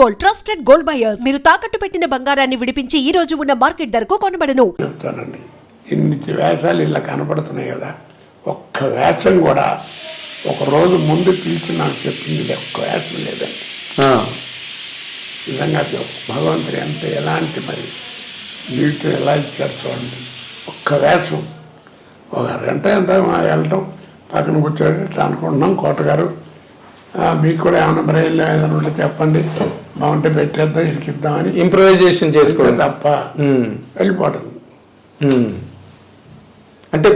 Gold, trusted gold buyers. మీరు తాకట్టు పెట్టిన బంగారాన్ని విడిపించి ఈ రోజు ఉన్న మార్కెట్ ధరకు కొనబడను. చెప్తానండి, ఇన్ని వేషాలు ఇలా కనపడుతున్నాయి కదా, ఒక్క వేషం కూడా ఒక రోజు ముందు పిలిచి నాకు చెప్పింది ఒక్క వేషం లేదండి. నిజంగా భగవంతుడు ఎంత ఎలాంటి మరి జీవితం ఎలా ఇచ్చారు చూడండి. ఒక్క వేషం ఒక అరగంట ఎంత వెళ్ళటం, పక్కన కూర్చోండి ఇట్లా అనుకుంటున్నాం. కోటగారు మీకు కూడా ఏమైనా బ్రెయిన్లో ఏదైనా ఉంటే చెప్పండి, బాగుంటే పెట్టేద్దాం ఇరికిద్దామని ఇంప్రూవైజేషన్ చేసుకో తప్ప వెళ్ళిపోవటం. అంటే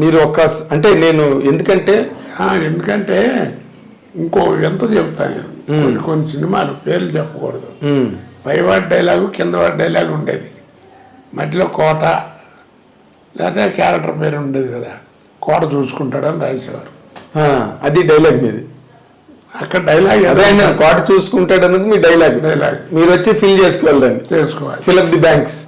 మీరు ఒక అంటే నేను ఎందుకంటే ఇంకో ఎంత చెప్తాను నేను, కొన్ని సినిమాలు పేర్లు చెప్పకూడదు, పైవాడి డైలాగు కిందవాడి డైలాగు ఉండేది, మధ్యలో కోట లేదా క్యారెక్టర్ పేరు ఉండేది కదా, కోట చూసుకుంటాడని రాసేవారు. అది డైలాగ్ మీది. అక్కడ డైలాగ్ అదైనా కోట చూసుకుంటాడు అందుకు మీ డైలాగ్ మీరు వచ్చి ఫిల్ చేసుకోవాలి ఫిల్ అప్ ది బ్యాంక్స్.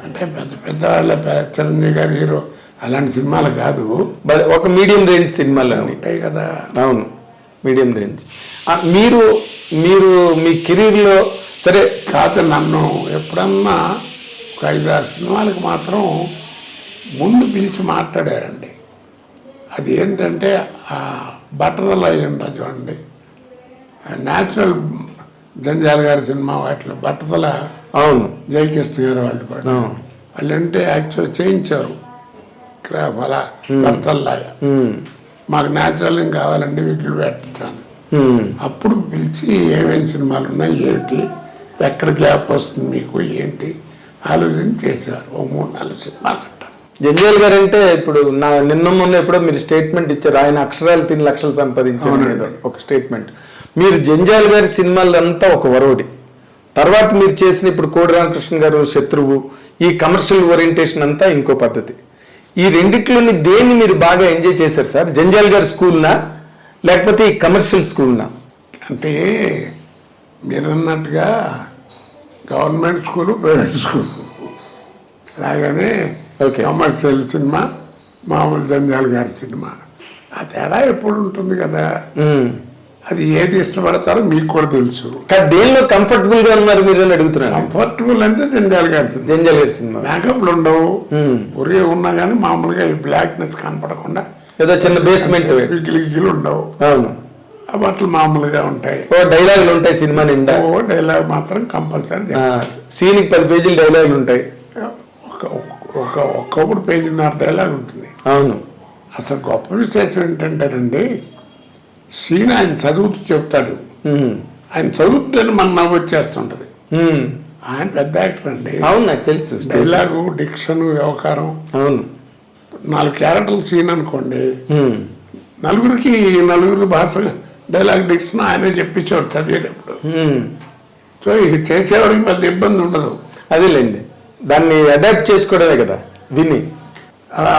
అంటే పెద్ద పెద్ద వాళ్ళ చిరంజీవి గారి హీరో అలాంటి సినిమాలు కాదు, ఒక మీడియం రేంజ్ సినిమాలు ఉంటాయి కదా. అవును, మీడియం రేంజ్. మీరు మీ కెరీర్లో సరే కాదు, నన్ను ఎప్పుడన్నా ఒక 5-6 సినిమాలకు మాత్రం ముందు పిలిచి మాట్లాడారండి. అది ఏంటంటే బట్టతల అయ్యిండ్రా చూడండి, న్యాచురల్ జంజాల గారి సినిమా వాటిలో బట్టతల. అవును, జయకృష్ణ గారు వాళ్ళు అంటే యాక్చువల్ చేయించారు క్రాఫ్ అలా బట్టతల్లాగా. మాకు న్యాచురల్ ఏం కావాలండి, విగ్గులు పెట్టాను. అప్పుడు పిలిచి ఏమేమి సినిమాలు ఉన్నాయి ఏంటి, ఎక్కడ గ్యాప్ వస్తుంది మీకు ఏంటి ఆలోచన చేశారు. ఓ 3-4 సినిమాలు అంటారు. జంజాల్ గారు అంటే ఇప్పుడు నిన్న మొన్న ఎప్పుడో మీరు స్టేట్మెంట్ ఇచ్చారు, ఆయన అక్షరాలు 3 లక్షలు సంపాదించారు ఒక స్టేట్మెంట్. మీరు జంజాల్ గారి సినిమాలంతా ఒక వరోడి, తర్వాత మీరు చేసిన ఇప్పుడు కోడి రామకృష్ణ గారు శత్రువు, ఈ కమర్షియల్ ఓరియంటేషన్ అంతా ఇంకో పద్ధతి. ఈ రెండిట్లోని దేన్ని మీరు బాగా ఎంజాయ్ చేశారు సార్? జంజాల్ గారి స్కూల్నా లేకపోతే ఈ కమర్షియల్ స్కూల్నా? అంటే మీరు అన్నట్టుగా గవర్నమెంట్ స్కూలు, ప్రైవేట్ స్కూల్ అలాగనే కమర్షియల్ సినిమా, మామూలు జంజాల్ గారి సినిమా, ఆ తేడా ఎప్పుడు ఉంటుంది కదా. అది ఏది ఇష్టపడతారో మీకు కూడా తెలుసు. దేనిలో కంఫర్టబుల్ గా ఉన్నారు మీరు అని అడుగుతున్నారు. కంఫర్టబుల్ అంటే జంజాల్ గారి సినిమా. మేకప్లు ఉండవు, ఒరే ఉన్నా కానీ మామూలుగా ఈ బ్లాక్నెస్ కనపడకుండా ఏదో చిన్న బేస్మెంట్ విగిలు ఉండవు. అవును, ఆ బట్టలు మామూలుగా ఉంటాయి. డైలాగులు ఉంటాయి సినిమా నిండా. డైలాగ్ మాత్రం కంపల్సరీ, సీన్కి 10 పేజీలు డైలాగులు ఉంటాయి. ఒక్కొక్కటి 1.5 పేజీన్నర డైలాగ్ ఉంటుంది. అవును, అసలు గొప్ప విశేషం ఏంటంటేనండి, సీన్ ఆయన చదువుతూ చెప్తాడు, ఆయన చదువుతుంటే మన నవ్వు వచ్చేస్తుంటది. ఆయన పెద్ద యాక్టర్ అండి. అవును, నాకు తెలుసు. డైలాగు, డిక్షన్, వ్యవహారం. అవును, 4 క్యారెక్టర్ల సీన్ అనుకోండి, నలుగురికి భాష డైలాగ్ డిక్షన్ ఆయనే చెప్పించేవాడు చదివేటప్పుడు. సో ఇక చేసేవాడికి పెద్ద ఇబ్బంది ఉండదు. అదేలేండి, దాన్ని అడాప్ట్ చేసుకోవడమే కదా విని. అలా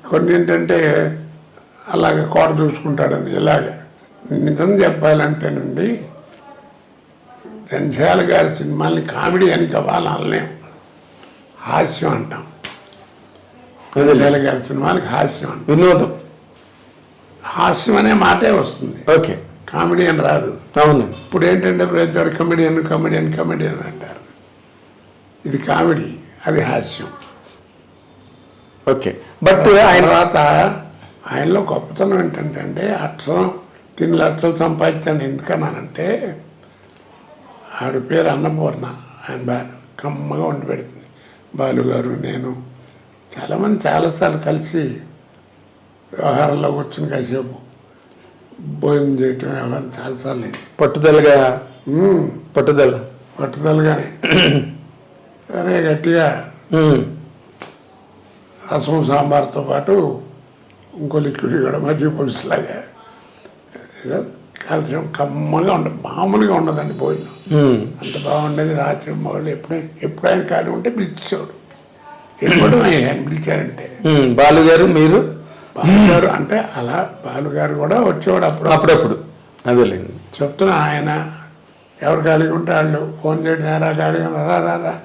కొన్ని ఏంటంటే అలాగే కోట చూసుకుంటాడని. ఇలాగ నిజం చెప్పాలంటేనండి, జంజాల గారి సినిమాల్ని కామెడీ అని అనలేం, హాస్యం అంటాం. జంజాల గారి సినిమాలకి హాస్యం అంటాం, వినోదం. హాస్యం అనే మాటే వస్తుంది, ఓకే, కామెడీ అని రాదు. అవును, ఇప్పుడు ఏంటంటే ప్రతివాడు కమెడియన్ అంటారు. ఇది కామెడీ, అది హాస్యం. ఓకే, బట్ ఆయన తర్వాత ఆయనలో గొప్పతనం ఏంటంటే అక్షరం 3 లక్షలు సంపాదించాను. ఎందుకన్నానంటే ఆవిడ పేరు అన్నపూర్ణ, ఆయన బాగా కమ్మగా వండి పెడుతుంది. బాలుగారు, నేను చాలామంది చాలాసార్లు కలిసి వ్యవహారంలో కూర్చొని కాసేపు భోజనం చేయటం వ్యవహారం చాలాసార్లు. పట్టుదలగానే అరే గట్టిగా రసం సాంబార్తో పాటు ఇంకో లిక్విడ్ కూడా మజ్జిగ పులుసులాగా కాల్చడం కమ్మగా ఉండదు, మామూలుగా ఉండదండి భోజనం. అంత బాగుండేది. రాత్రి మగళ్ళు ఎప్పుడైనా ఖాళీ ఉంటే పిలిచేవాడు. వెళ్ళిపోవడం ఆయన పిలిచారంటే. బాలుగారు, మీరు బాలుగారు అంటే అలా బాలుగారు కూడా వచ్చేవాడు అప్పుడప్పుడు. అదేలేండి చెప్తున్నా, ఆయన ఎవరు ఖాళీగా ఉంటే వాళ్ళు ఫోన్ చేయడం, ఎరా ఖాళీగా రా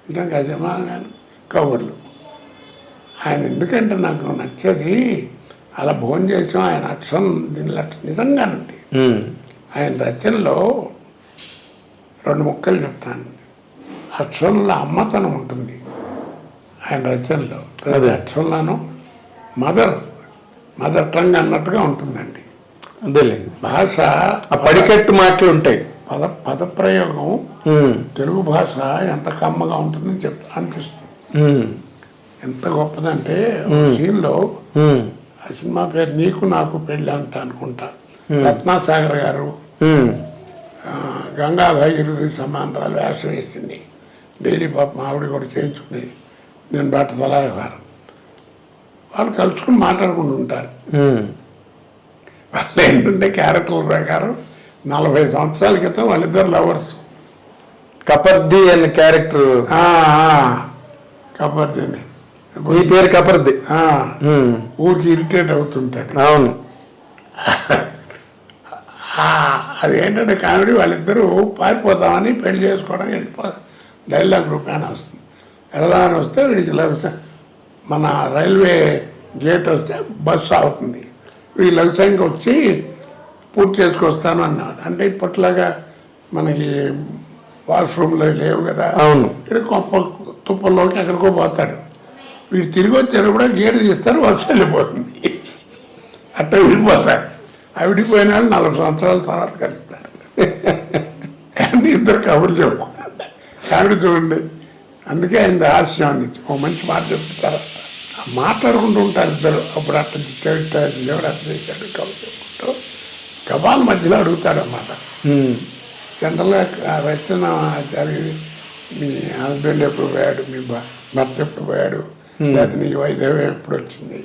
ఇంకా గజమా కానీ కబుర్లు. ఆయన ఎందుకంటే నాకు నచ్చేది అలా భోజనం చేసాం, ఆయన అక్షరం నిజంగానండి ఆయన రచనలో 2 ముక్కలు చెప్తాను. అక్షరంలో అమ్మతనం ఉంటుంది ఆయన రచనలో. ప్రతి అక్షరంలోనూ మదర్ టంగ్ అన్నట్టుగా ఉంటుందండి. అదేలేండి. భాష పడికట్టు మాటలు ఉంటాయి. పదప్రయోగం తెలుగు భాష ఎంత కమ్మగా ఉంటుందని అనిపిస్తుంది. ఎంత గొప్పదంటే సీన్లో ఆ సినిమా పేరు నీకు నాకు పెళ్ళి అంట అనుకుంటా. రత్నాసాగర్ గారు గంగా భాగీరథి సమానరాలు వేషం వేసింది. డైలీ పాపం ఆవిడ కూడా చేయించుకుని నేను బట్ట వ్యవహారం. వాళ్ళు కలుసుకుని మాట్లాడుకుంటూ ఉంటారు. వాళ్ళు ఏంటంటే క్యారెక్టర్ల ప్రకారం 40 సంవత్సరాల క్రితం వాళ్ళిద్దరు లవర్స్. కపర్ది అనే క్యారెక్టర్. కపర్ది అని ఈ పేరు కపర్ది. ఊరికి ఇరిటేట్ అవుతుంటాడు. అవును. అదేంటంటే కామెడీ. వాళ్ళిద్దరూ పారిపోతామని పెళ్లి చేసుకోవడానికి వెళ్ళిపోతాం. డైలాగ్ రూపాయన వస్తుంది. వెళదామని వస్తే వీడికి మన రైల్వే గేట్ వస్తే బస్సు అవుతుంది. వీళ్ళు లక్ష్యంగా వచ్చి పూర్తి చేసుకొస్తాను అన్నారు. అంటే ఇప్పట్లాగా మనకి వాష్రూమ్లో లేవు కదా. అవును. ఇక్కడ తుప్పల్లోకి ఎక్కడికో పోతాడు. వీడు తిరిగి వచ్చారు కూడా గేటు తీస్తారు, బస్సు వెళ్ళిపోతుంది. అట్లా విడిపోతాడు. ఆ విడిపోయిన వాళ్ళు 40 సంవత్సరాల తర్వాత కలుస్తారు. అంటే ఇద్దరు కబుర్లు చెప్పుకుంటారు. కామెడీ చూడండి. అందుకే ఆయన హాస్యం అందించి ఓ మంచి మాట చెప్తారు. మాట్లాడుకుంటూ ఉంటారు ఇద్దరు. అప్పుడు అట్లా దేవుడు అట్లా చేశాడు కబుర్లు చెప్పుకుంటూ గబాల మధ్యలో అడుగుతాడు అన్నమాట. జనరల్గా రచన జరిగి మీ హస్బెండ్ ఎప్పుడు పోయాడు, మీ భర్త ఎప్పుడు పోయాడు, లేకపోతే నీ వైద్యం ఎప్పుడు వచ్చింది,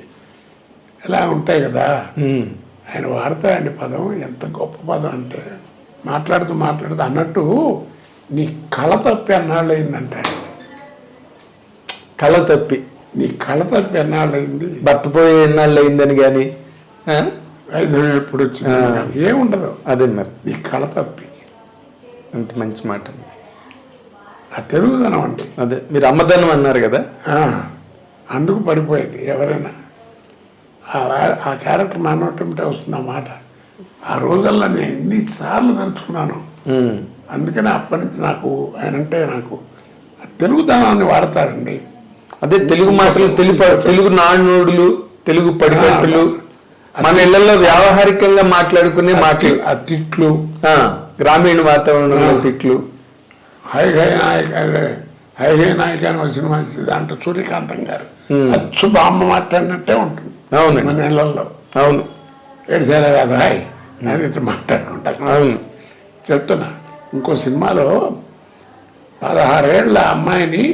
ఇలా ఉంటాయి కదా. ఆయన వాడతాడండి పదం. ఎంత గొప్ప పదం అంటే మాట్లాడుతూ అన్నట్టు నీ కళ తప్పి ఎన్నాళ్ళు అయిందంటాడు. కళ తప్పి నీ కళ తప్పి ఎన్నాళ్ళు అయింది, భర్త పోయి ఎన్నాళ్ళు అయిందని కానీ వైద్యం ఎప్పుడు వచ్చిందని కానీ ఏముండదు. అదే మరి నీ కళ తప్పి. అంత మంచి మాట. ఆ తెలుగుదనం అండి. అదే మీరు అమ్మదనం అన్నారు కదా. అందుకు పడిపోయేది ఎవరైనా. ఆ క్యారెక్టర్ నా నోటంటే వస్తుంది ఆ మాట. ఆ రోజుల్లో నేను ఎన్నిసార్లు తలుచుకున్నాను. అందుకనే అప్పటి నుంచి నాకు ఆయనంటే నాకు తెలుగుదనాన్ని వాడతారండి. అదే తెలుగు మాటలు, తెలుగు నానుడులు, తెలుగు పడికట్టులు, మన ఇళ్లలో వ్యావహారికంగా మాట్లాడుకునే మాటలు. ఆ తిట్లు, గ్రామీణ వాతావరణంలో తిట్లు. హై నాయక అని వచ్చిన మంచి దాంట్లో సూర్యకాంతం గారు అచ్చు బామ్మ మాట్లాడినట్టే ఉంటుంది. అవును. మన ఇళ్లలో. అవును. ఏడ్చేలా కాదు హాయ్ అని ఇట్లా మాట్లాడుకుంటారు. అవును. చెప్తున్నా. ఇంకో సినిమాలో 16 ఏళ్ళ అమ్మాయిని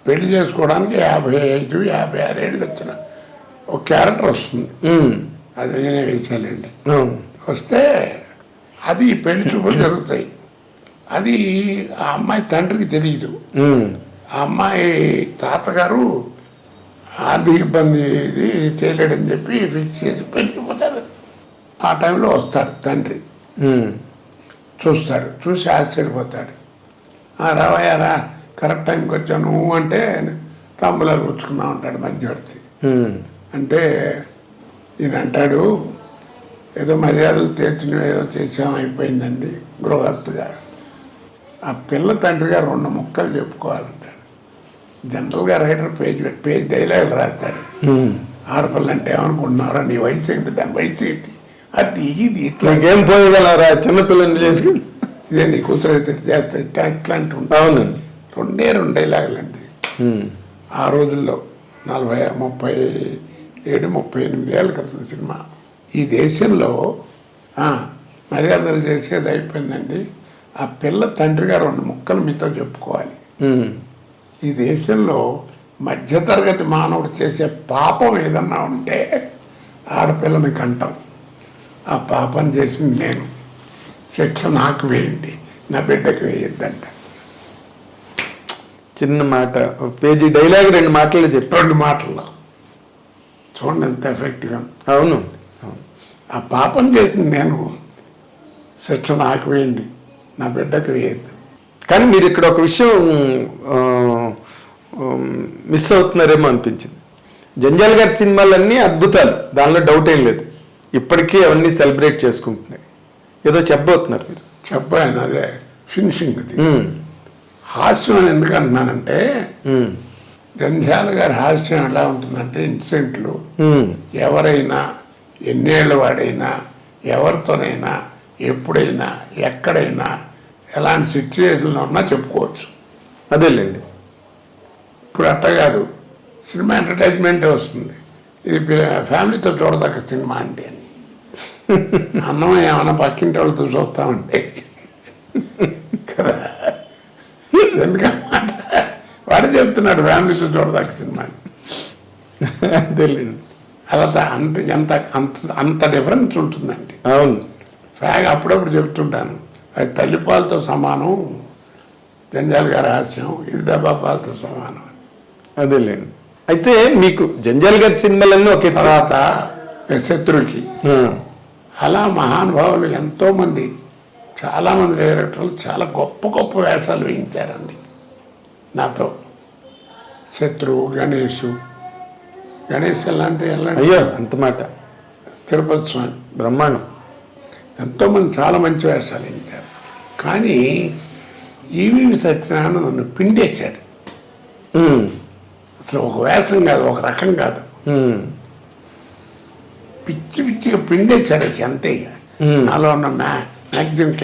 పెళ్లి చేసుకోవడానికి 55, 56 ఏళ్ళు వచ్చిన ఒక క్యారెక్టర్ వస్తుంది. అది నేనే వేసానండి. వస్తే అది పెళ్లి చూపులు జరుగుతాయి. అది ఆ అమ్మాయి తండ్రికి తెలియదు. ఆ అమ్మాయి తాతగారు ఆర్థిక ఇబ్బంది ఇది చేయలేడని చెప్పి ఫిక్స్ చేసి పెళ్ళిపోతాడు. ఆ టైంలో వస్తాడు తండ్రి. చూస్తాడు. చూసి ఆశ్చర్యపోతాడు. రావయ్యారా కరెక్ట్ టైంకి వచ్చాను అంటే తాంబూలాలు పుచ్చుకుందాం అంటాడు మధ్యవర్తి. అంటే ఈయన అంటాడు ఏదో మర్యాదలు తీర్చిన ఏదో చేసాం అయిపోయిందండి గృహస్థుగా. ఆ పిల్ల తండ్రి గారు 2 ముక్కలు చెప్పుకోవాలంటాడు. జనరల్గా రైటర్ పేజ్ డైలాగులు రాస్తాడు. ఆడపిల్ల అంటే ఏమనుకుంటున్నారా, నీ వయసు ఏంటి, దాని వయసు ఏంటి, అది ఇది ఇట్లా ఏం పోయగలరా చిన్నపిల్లని చేసి ఇదే నీ కూతురు అయితే చేస్తే ఇట్లాంటి ఉంటాయి. అవునండి. 2 డైలాగులండి. ఆ రోజుల్లో 37-38 ఏళ్ళ క్రితం సినిమా. ఈ దేశంలో మర్యాదలు చేసేది అయిపోయిందండి. ఆ పిల్ల తండ్రి గారు 2 ముక్కలు మీతో చెప్పుకోవాలి. ఈ దేశంలో మధ్యతరగతి మానవుడు చేసే పాపం ఏదన్నా ఉంటే ఆడపిల్లని కంటాం. ఆ పాపం చేసింది నేను, శిక్ష నాకు వేయండి, నా బిడ్డకు వేయొద్దంట. చిన్న మాట, పేజీ డైలాగ్ 2 మాటలు చెప్పి 2 మాటల్లో చూడండి ఎంత ఎఫెక్ట్గా. అవును. ఆ పాపం చేసింది నేను, శిక్ష నాకు వేయండి, నా బిడ్డకు వేయద్దు. కానీ మీరు ఇక్కడ ఒక విషయం మిస్ అవుతున్నారేమో అనిపించింది. జంజాల్ గారి సినిమాలన్నీ అద్భుతాలు, దానిలో డౌట్ ఏం లేదు. ఇప్పటికీ అవన్నీ సెలబ్రేట్ చేసుకుంటున్నాయి. ఏదో చెప్పబోతున్నారు మీరు. చెప్పాను అదే ఫినిషింగ్ అది. ఉమ్, హాస్యం అని ఎందుకు అంటున్నానంటే ఉమ్, జంధ్యాల గారి హాస్యం ఎలా ఉంటుందంటే ఇన్సిడెంట్లు ఉమ్, ఎవరైనా ఎన్నేళ్ళ వాడైనా ఎవరితోనైనా ఎప్పుడైనా ఎక్కడైనా ఎలాంటి సిచ్యువేషన్లో ఉన్నా చెప్పుకోవచ్చు. అదేలేండి. ఇప్పుడు అట్ట కాదు, సినిమా ఎంటర్టైన్మెంటే వస్తుంది. ఇది ఫ్యామిలీతో చూడదగ్గ సినిమా అంటే అని అన్నం ఏమైనా పక్కింటి వాళ్ళతో చూస్తామంటే కదా, ఎందుకన్నమాట వాడే చెప్తున్నాడు ఫ్యామిలీతో చూడదగ్గ సినిమా అని. అదేలేండి. అలా అంత డిఫరెన్స్ ఉంటుందండి. అవును. అప్పుడప్పుడు చెప్తుంటాను, అది తల్లిపాలతో సమానం జంజాల గారి హాస్యం, ఇది డబ్బా పాలతో సమానం. అదేలేండి. అయితే మీకు జంజాల్ గారి సినిమాలన్నీ ఒకే తర్వాత శత్రుకి ఆ, అలా మహానుభావులు ఎంతోమంది, చాలామంది డైరెక్టర్లు చాలా గొప్ప గొప్ప వేషాలు వేయించారండి నాతో. శత్రువు, గణేష్ ఎలాంటి అయ్యో అంత మాట. తిరుపతి స్వామి, బ్రహ్మాండం. ఎంతోమంది చాలా మంచి వేషాలు వేయించారు. కానీ ఈవీవి సత్యనారాయణ నన్ను పిండేశాడు. ఉమ్, అసలు ఒక వేషం కాదు, ఒక రకం కాదు, ఉమ్, పిచ్చిగా పిండేశాడు. అంతే ఇక. నాలో ఉన్న మ్యాక్సిమం